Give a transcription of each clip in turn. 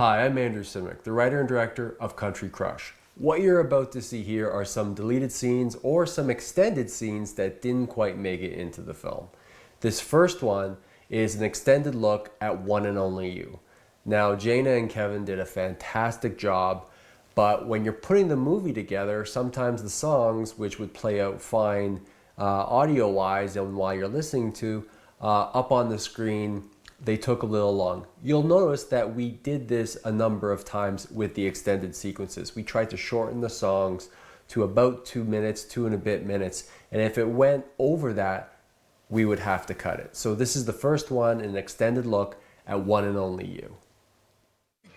Hi, I'm Andrew Simic, the writer and director of Country Crush. What you're about to see here are some deleted scenes or some extended scenes that didn't quite make it into the film. This first one is an extended look at One and Only You. Now, Jaina and Kevin did a fantastic job, but when you're putting the movie together, sometimes the songs, which would play out fine audio-wise and while you're listening to, up on the screen, they took a little long. You'll notice that we did this a number of times with the extended sequences. We tried to shorten the songs to about 2 minutes, 2 and a bit minutes, and if it went over that, we would have to cut it. So this is the first one, an extended look at One and Only You.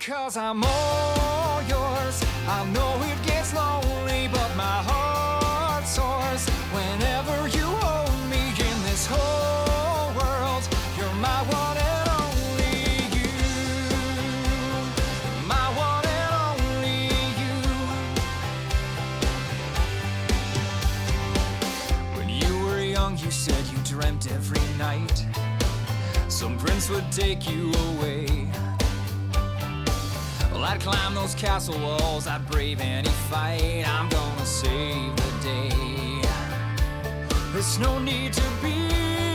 Cause I'm all yours. I know it gets lonely, but my heart soars whenever you hold me in this whole world. You're my one and only you. My one and only you. When you were young, you said you dreamt every night some prince would take you away. Well, I'd climb those castle walls, I'd brave any fight. I'm gonna save the day. There's no need to be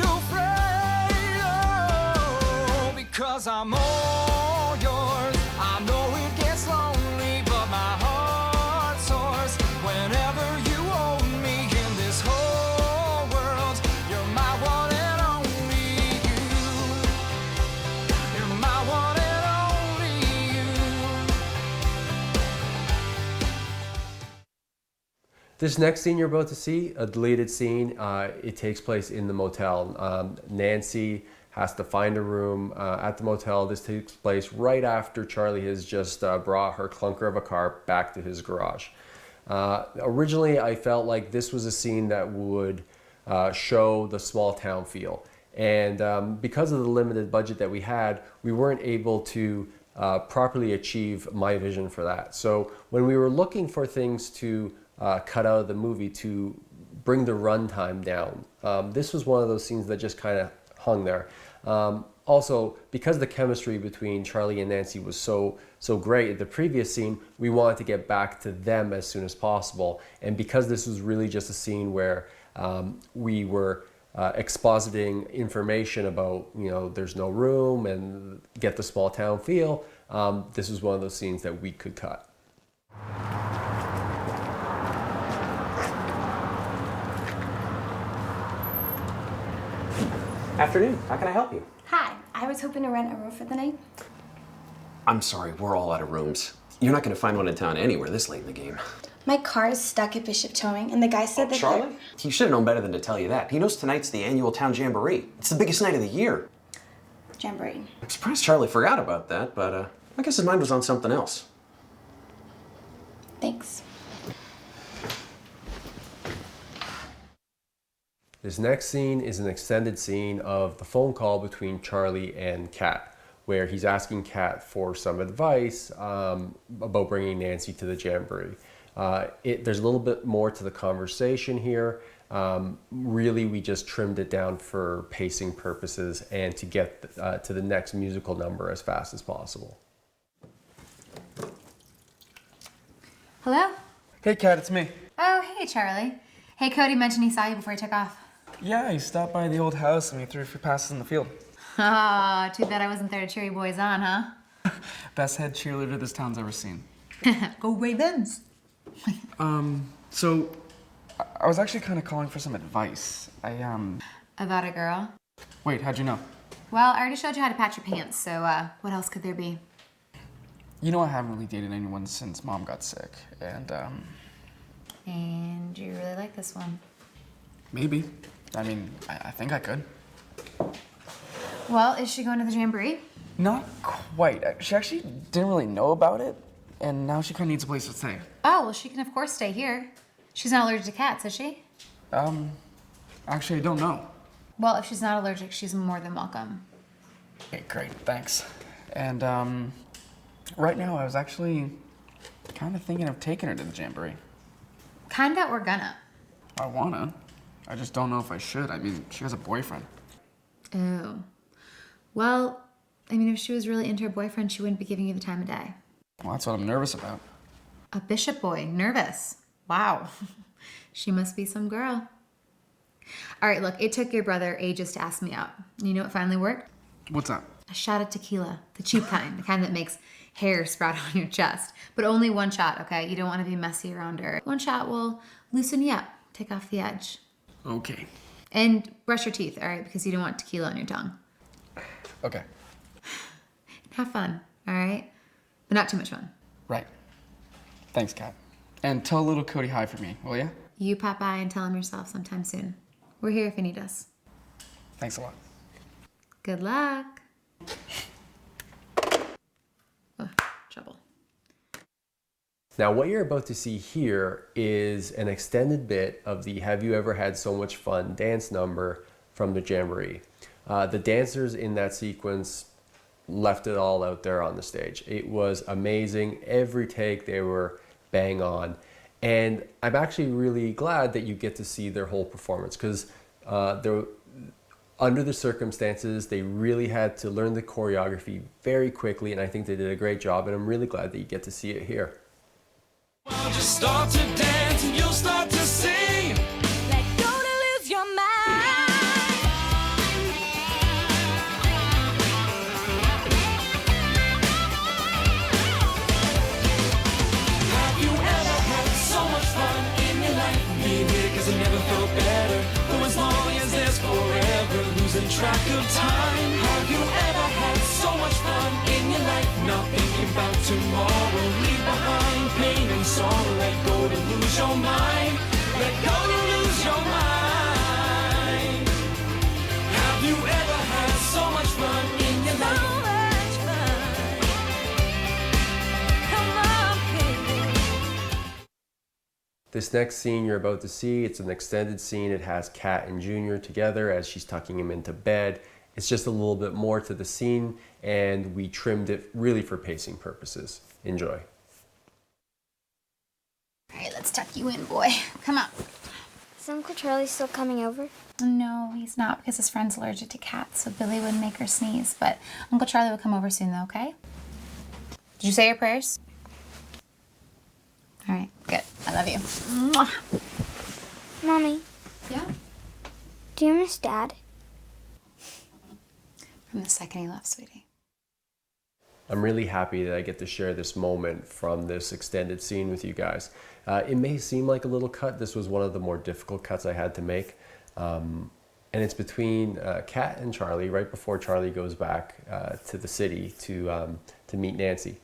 afraid, oh, because I'm all yours. I know it gets lonely, but my heart soars whenever you hold me in this whole world. You're my one and only you. You're my one and only you. This next scene you're about to see, a deleted scene, it takes place in the motel. Nancy has to find a room at the motel. This takes place right after Charlie has just brought her clunker of a car back to his garage. Originally, I felt like this was a scene that would show the small town feel. And because of the limited budget that we had, we weren't able to properly achieve my vision for that. So when we were looking for things to cut out of the movie to bring the runtime down, this was one of those scenes that just kind of hung there. Also, because the chemistry between Charlie and Nancy was so great in the previous scene, we wanted to get back to them as soon as possible. And because this was really just a scene where we were expositing information about, you know, there's no room and get the small town feel, this was one of those scenes that we could cut. Afternoon. How can I help you? Hi, I was hoping to rent a room for the night. I'm sorry, we're all out of rooms. You're not going to find one in town anywhere this late in the game. My car is stuck at Bishop Towing, and the guy said that Charlie? He should have known better than to tell you that. He knows tonight's the annual town jamboree. It's the biggest night of the year. Jamboree. I'm surprised Charlie forgot about that, but I guess his mind was on something else. Thanks. This next scene is an extended scene of the phone call between Charlie and Kat, where he's asking Kat for some advice about bringing Nancy to the jamboree. There's a little bit more to the conversation here. Really, we just trimmed it down for pacing purposes and to get to the next musical number as fast as possible. Hello? Hey, Kat, it's me. Oh, hey, Charlie. Hey, Cody mentioned he saw you before he took off. Yeah, he stopped by the old house and we threw a few passes in the field. Oh, too bad I wasn't there to cheer you boys on, huh? Best head cheerleader this town's ever seen. Go Ravens! So, I was actually kind of calling for some advice. About a girl? Wait, how'd you know? Well, I already showed you how to patch your pants, so what else could there be? You know I haven't really dated anyone since Mom got sick, and, And you really like this one. maybe. I mean, I think I could. Well, is she going to the jamboree? Not quite. She actually didn't really know about it, and now she kind of needs a place to stay. Oh, well, she can of course stay here. She's not allergic to cats, is she? Actually, I don't know. Well, if she's not allergic, she's more than welcome. Okay, great, thanks. And, right now I was actually kind of thinking of taking her to the jamboree. Kinda or gonna? I wanna. I just don't know if I should. I mean, she has a boyfriend. Oh. Well, I mean, if she was really into her boyfriend, she wouldn't be giving you the time of day. Well, that's what I'm nervous about. A bishop boy, nervous. Wow. She must be some girl. All right, look, it took your brother ages to ask me out. You know what finally worked? What's up? A shot of tequila, the cheap kind, the kind that makes hair sprout on your chest. But only one shot, okay? You don't want to be messy around her. One shot will loosen you up, take off the edge. Okay. And brush your teeth, all right? Because you don't want tequila on your tongue. Okay. Have fun, all right? But not too much fun. Right. Thanks, Kat. And tell little Cody hi for me, will ya? You pop by and tell him yourself sometime soon. We're here if you need us. Thanks a lot. Good luck. Oh, trouble. Now, what you're about to see here is an extended bit of the Have You Ever Had So Much Fun dance number from the Jamboree. The dancers in that sequence left it all out there on the stage. It was amazing. Every take they were bang on. And I'm actually really glad that you get to see their whole performance because under the circumstances, they really had to learn the choreography very quickly, and I think they did a great job, and I'm really glad that you get to see it here. Well, just start to dance and you'll start to sing. Let go to lose your mind. Have you ever had so much fun in your life? Me neither, 'cause I never felt better. For as long as there's forever, losing track of time. Have you ever had so much fun in your life? Not thinking about tomorrow. Leave behind pain and sorrow. Let go to lose your mind. Let go to lose your mind. Have you ever had so much fun in your life? So much fun. Come on, baby. This next scene you're about to see, it's an extended scene. It has Kat and Junior together as she's tucking him into bed. It's just a little bit more to the scene, and we trimmed it really for pacing purposes. Enjoy. All right, let's tuck you in, boy. Come on. Is Uncle Charlie still coming over? No, he's not because his friend's allergic to cats, so Billy wouldn't make her sneeze. But Uncle Charlie will come over soon, though, okay? Did you say your prayers? All right, good. I love you. Mwah. Mommy, Yeah? do you miss Dad? From the second he left, sweetie. I'm really happy that I get to share this moment from this extended scene with you guys. It may seem like a little cut. This was one of the more difficult cuts I had to make. And it's between Kat and Charlie, right before Charlie goes back to the city to meet Nancy.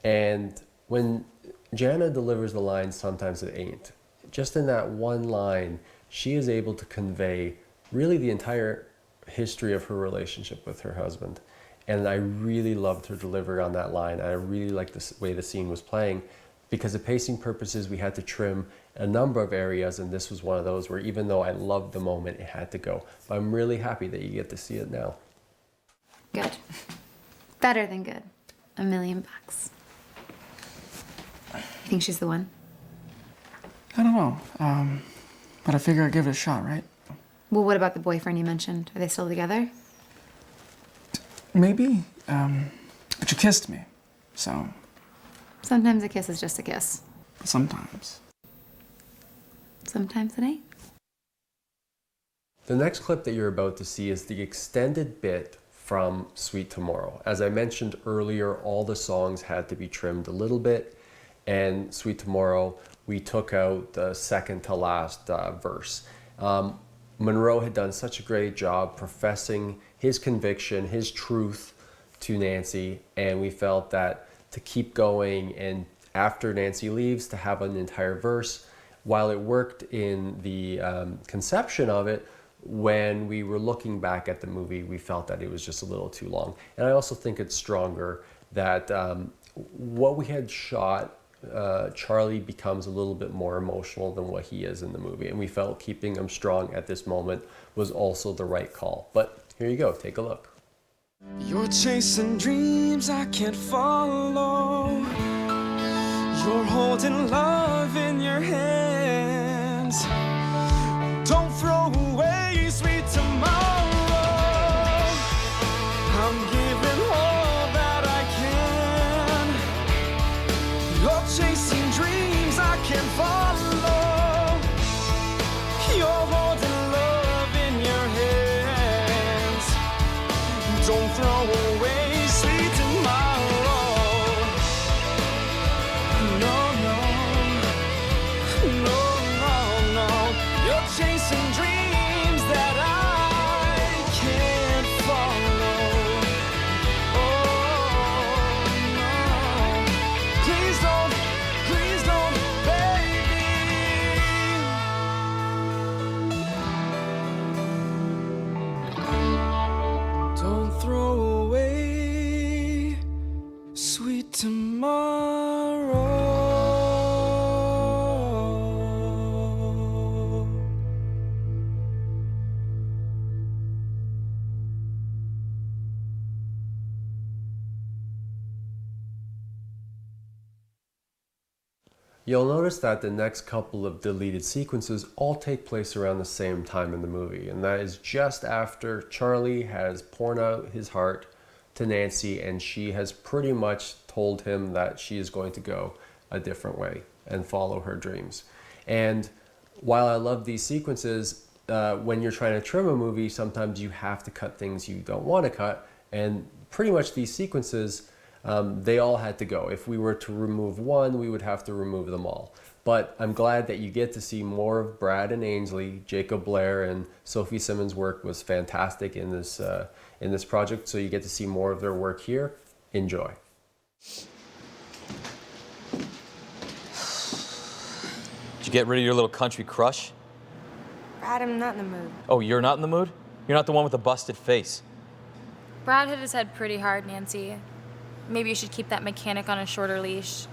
And when Jana delivers the line, "Sometimes it ain't," just in that one line, she is able to convey really the entire history of her relationship with her husband. And I really loved her delivery on that line. I really liked the way the scene was playing because of pacing purposes, we had to trim a number of areas, and this was one of those where even though I loved the moment, it had to go. But I'm really happy that you get to see it now. Good. Better than good. $1 million. You think she's the one? I don't know. But I figure I'd give it a shot, right? Well, what about the boyfriend you mentioned? Are they still together? Maybe. But you kissed me. So, Sometimes a kiss is just a kiss. sometimes. Sometimes it ain't. The next clip that you're about to see is the extended bit from Sweet Tomorrow. As I mentioned earlier, all the songs had to be trimmed a little bit, and Sweet Tomorrow, we took out the second to last verse. Monroe had done such a great job professing his conviction, his truth to Nancy, and we felt that to keep going and after Nancy leaves to have an entire verse, while it worked in the conception of it, when we were looking back at the movie, we felt that it was just a little too long. And I also think it's stronger that what we had shot, Charlie becomes a little bit more emotional than what he is in the movie. And we felt keeping him strong at this moment was also the right call. But here you go, take a look. You're chasing dreams I can't follow. You're holding love in your hands. Don't throw away sweet tomorrow. I'm giving hope. tomorrow. You'll notice that the next couple of deleted sequences all take place around the same time in the movie, and that is just after Charlie has poured out his heart to Nancy and she has pretty much told him that she is going to go a different way and follow her dreams. And while I love these sequences, when you're trying to trim a movie, sometimes you have to cut things you don't want to cut, and pretty much these sequences, they all had to go. If we were to remove one, we would have to remove them all. But I'm glad that you get to see more of Brad and Ainsley. Jacob Blair and Sophie Simmons' work was fantastic in this project, so you get to see more of their work here. Enjoy. Did you get rid of your little country crush? Brad, I'm not in the mood. Oh, you're not in the mood? You're not the one with the busted face. Brad hit his head pretty hard, Nancy. Maybe you should keep that mechanic on a shorter leash.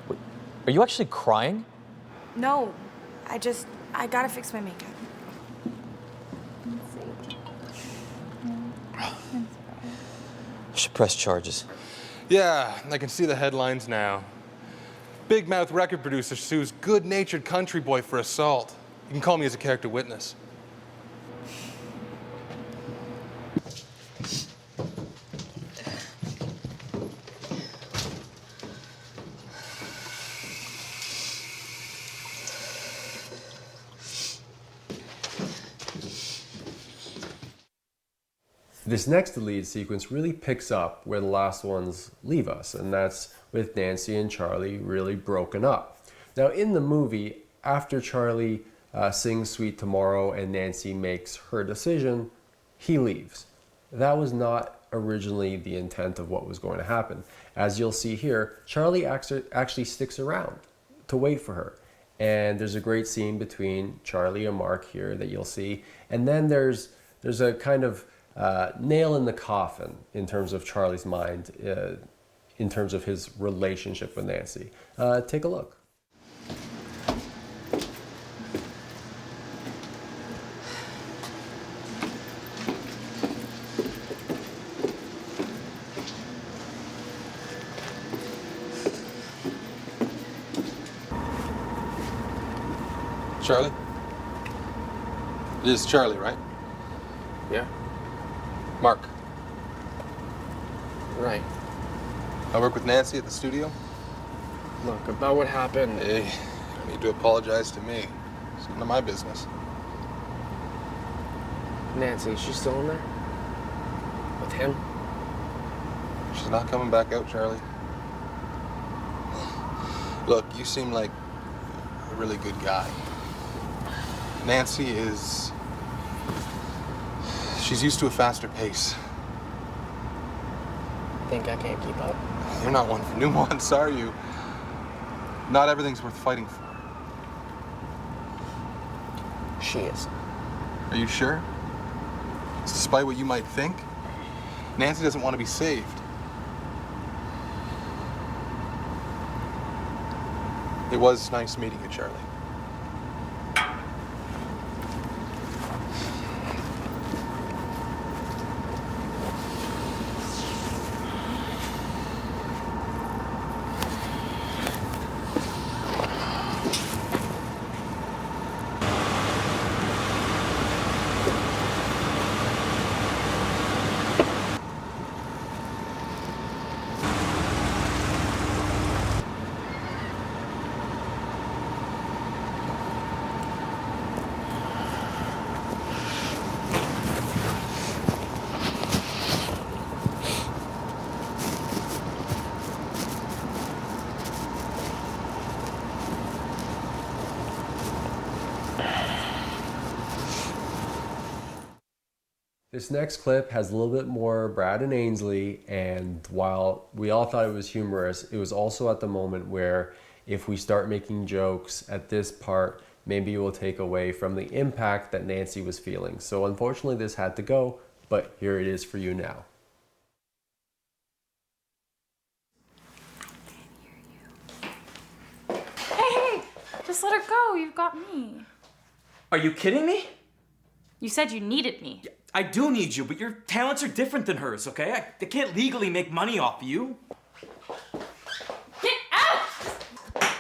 Wait, are you actually crying? No, I gotta fix my makeup. I should press charges. Yeah, I can see the headlines now. Big mouth record producer sues good-natured country boy for assault. You can call me as a character witness. This next deleted sequence really picks up where the last ones leave us, and that's with Nancy and Charlie really broken up. Now in the movie, after Charlie sings Sweet Tomorrow and Nancy makes her decision, he leaves. That was not originally the intent of what was going to happen. As you'll see here, Charlie actually sticks around to wait for her. And there's a great scene between Charlie and Mark here that you'll see. And then there's a kind of nail in the coffin in terms of Charlie's mind, in terms of his relationship with Nancy. Take a look. Charlie? It is Charlie, right? Yeah, Mark. right. I work with Nancy at the studio. Look, about what happened. Hey, you don't need to apologize to me. It's none of my business. Nancy, is she still in there? With him? She's not coming back out, Charlie. Look, you seem like a really good guy. Nancy is... she's used to a faster pace. Think I can't keep up? You're not one for nuance, are you? Not everything's worth fighting for. She is. Are you sure? Despite what you might think, Nancy doesn't want to be saved. It was nice meeting you, Charlie. This next clip has a little bit more Brad and Ainsley, and while we all thought it was humorous, it was also at the moment where if we start making jokes at this part, maybe it will take away from the impact that Nancy was feeling. So unfortunately this had to go, but here it is for you now. Just let her go. You've got me. Are you kidding me? You said you needed me. I do need you, but your talents are different than hers, okay? I can't legally make money off you. Get out!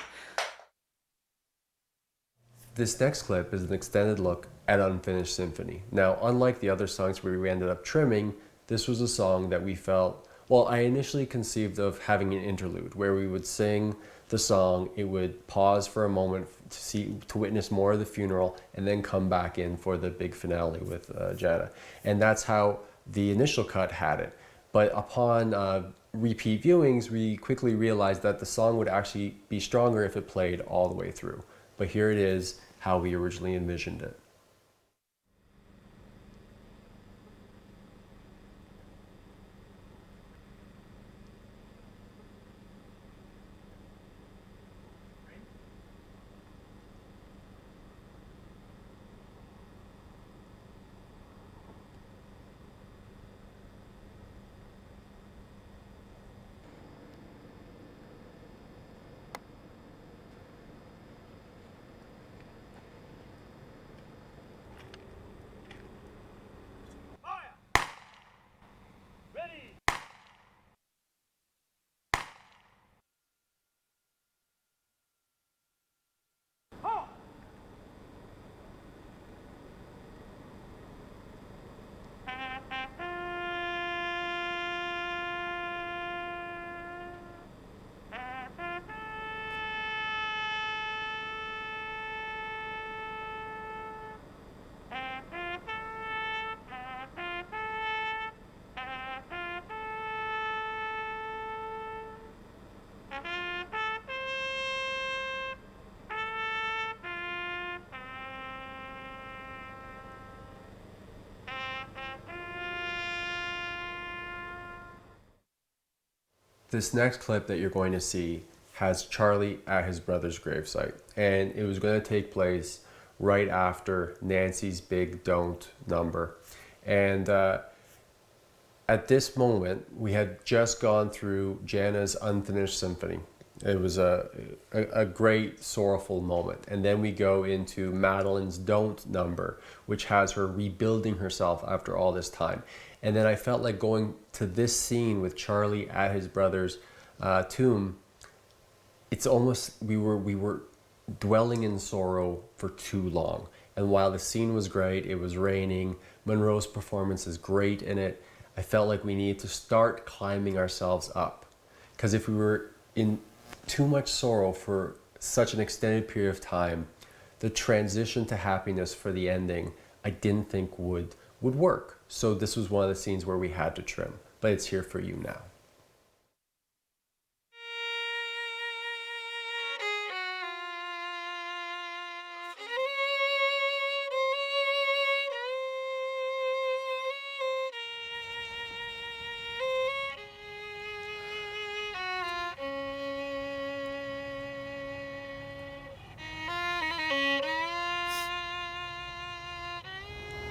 This next clip is an extended look at Unfinished Symphony. Now, unlike the other songs where we ended up trimming, this was a song that we felt, well, I initially conceived of having an interlude where we would sing the song, it would pause for a moment to witness more of the funeral, and then come back in for the big finale with Jana. And that's how the initial cut had it. But upon repeat viewings, we quickly realized that the song would actually be stronger if it played all the way through. But here it is, how we originally envisioned it. This next clip that you're going to see has Charlie at his brother's gravesite, and it was going to take place right after Nancy's big don't number. And at this moment, we had just gone through Jana's Unfinished Symphony. It was a great sorrowful moment. And then we go into Madeline's don't number, which has her rebuilding herself after all this time. And then I felt like going to this scene with Charlie at his brother's tomb. It's almost, we were dwelling in sorrow for too long. And while the scene was great, it was raining, Monroe's performance is great in it, I felt like we needed to start climbing ourselves up. Because if we were in too much sorrow for such an extended period of time, the transition to happiness for the ending, I didn't think would work. So this was one of the scenes where we had to trim, but it's here for you now.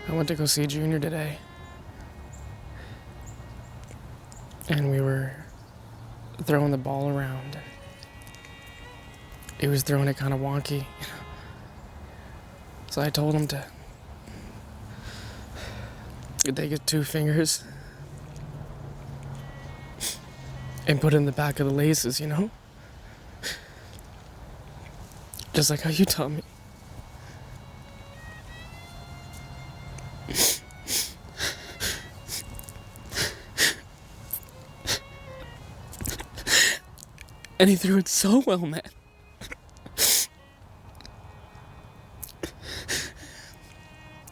I went to go see Junior today. And we were throwing the ball around. He was throwing it kind of wonky. So I told him to take his 2 fingers and put it in the back of the laces, you know? Just like how you taught me. And he threw it so well, man.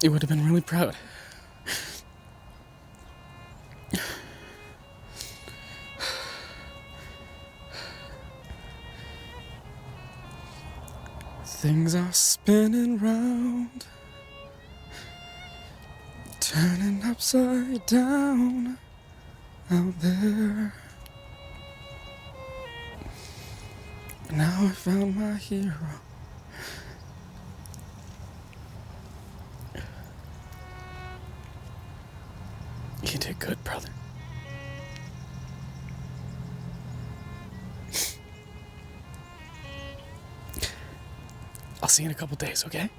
He would have been really proud. Things are spinning round, turning upside down out there. Now I found my hero. You did good, brother. I'll see you in a couple days, okay?